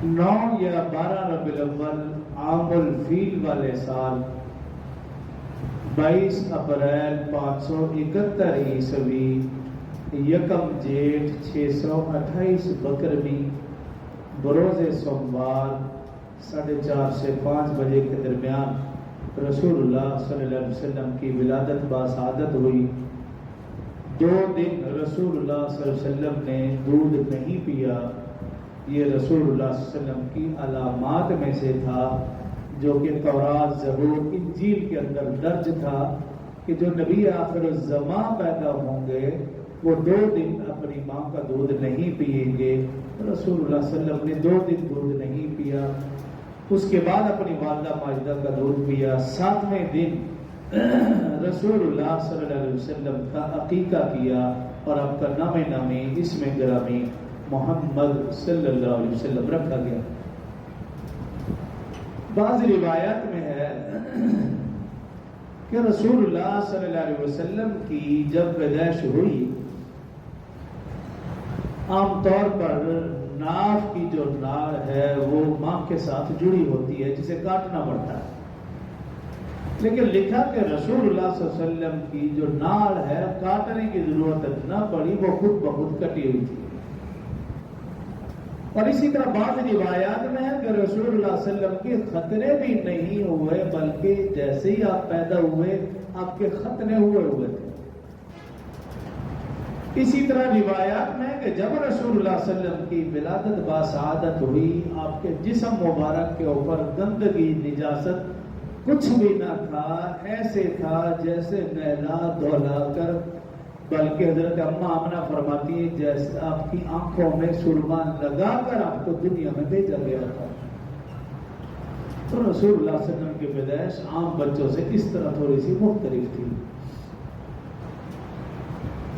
9 یا 12 ربیع الاول عام الفیل والے سال 22 اپریل 571 عیسوی یکم جیٹھ 628 بکرمی بروز سوموار 4:30 سے 5 بجے کے درمیان رسول اللہ صلی اللہ علیہ وسلم کی ولادت باسعادت ہوئی۔ 2 دن رسول اللہ صلی اللہ علیہ وسلم نے دودھ نہیں پیا۔ یہ رسول اللہ صلی اللہ علیہ وسلم کی علامات میں سے تھا جو کہ تورات، زبور، انجیل کے اندر درج تھا کہ جو نبی آخر الزمان پیدا ہوں گے وہ 2 دن اپنی ماں کا دودھ نہیں پیئیں گے۔ رسول اللہ صلی اللہ علیہ وسلم نے 2 دن دودھ نہیں پیا، اس کے بعد اپنی والدہ ماجدہ کا دودھ پیا۔ 7ویں دن رسول اللہ صلی اللہ علیہ وسلم کا عقیقہ کیا اور آپ کا نام نامی اسم گرامی محمد صلی اللہ علیہ وسلم رکھا گیا۔ بعض روایات میں ہے کہ رسول اللہ صلی اللہ علیہ وسلم کی جب پیدائش ہوئی، عام طور پر ناف کی جو ناڑ ہے وہ ماں کے ساتھ جڑی ہوتی ہے جسے کاٹنا پڑتا ہے، لیکن لکھا کہ رسول اللہ صلی اللہ علیہ وسلم کی جو ناڑ ہے کاٹنے کی ضرورت نہ پڑی، وہ خود بخود کٹی ہوئی تھی۔ اور اسی طرح بعض روایات میں ہے کہ رسول اللہ صلی اللہ علیہ وسلم کے ختنے بھی نہیں ہوئے، بلکہ جیسے ہی آپ پیدا ہوئے آپ کے ختنے ہوئے تھے۔ اسی طرح روایات میں ہے کہ جب رسول اللہ صلی اللہ علیہ وسلم کی ولادت باسعادت ہوئی، آپ کے جسم مبارک کے اوپر گندگی، نجاست کچھ بھی نہ تھا، ایسے تھا جیسے نہلا دھولا کر، بلکہ حضرت اماں آمنہ فرماتی ہے جیسے آپ کی آنکھوں میں سرما لگا کر آپ کو دنیا میں بھیجا گیا تھا۔ تو رسول اللہ صلی اللہ علیہ وسلم کی پیدائش عام بچوں سے اس طرح تھوڑی سی مختلف تھی۔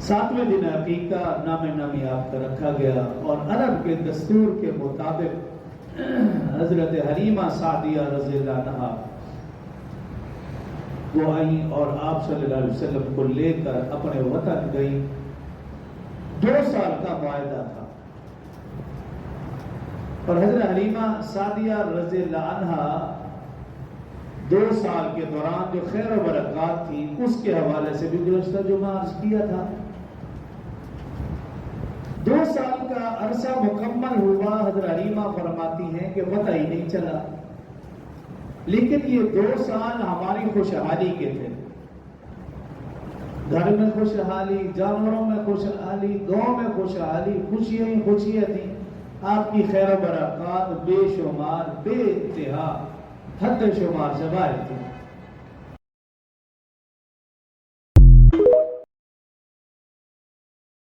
7ویں دن عقیقہ نام نامی آپ کا رکھا گیا، اور عرب کے دستور کے مطابق حضرت حلیمہ سعدیہ رضی اللہ عنہا وہ آئیں اور آپ صلی اللہ علیہ وسلم کو لے کر اپنے وطن گئی۔ 2 سال کا معاہدہ تھا، اور حضرت حلیمہ سعدیہ رضی اللہ عنہا 2 سال کے دوران جو خیر و برکات تھی اس کے حوالے سے بھی گزشتہ جمعہ عرض کیا تھا۔ 2 سال کا عرصہ مکمل ہوا، حضرت حلیمہ فرماتی ہیں کہ پتہ ہی نہیں چلا، لیکن یہ 2 سال ہماری خوشحالی کے تھے۔ گھر میں خوشحالی، جانوروں میں خوشحالی، گاؤں میں خوشحالی، خوشیاں ہی خوشیاں تھیں۔ آپ کی خیر و برکات بے شمار، بے انتہا، حد شمار جوائر تھے۔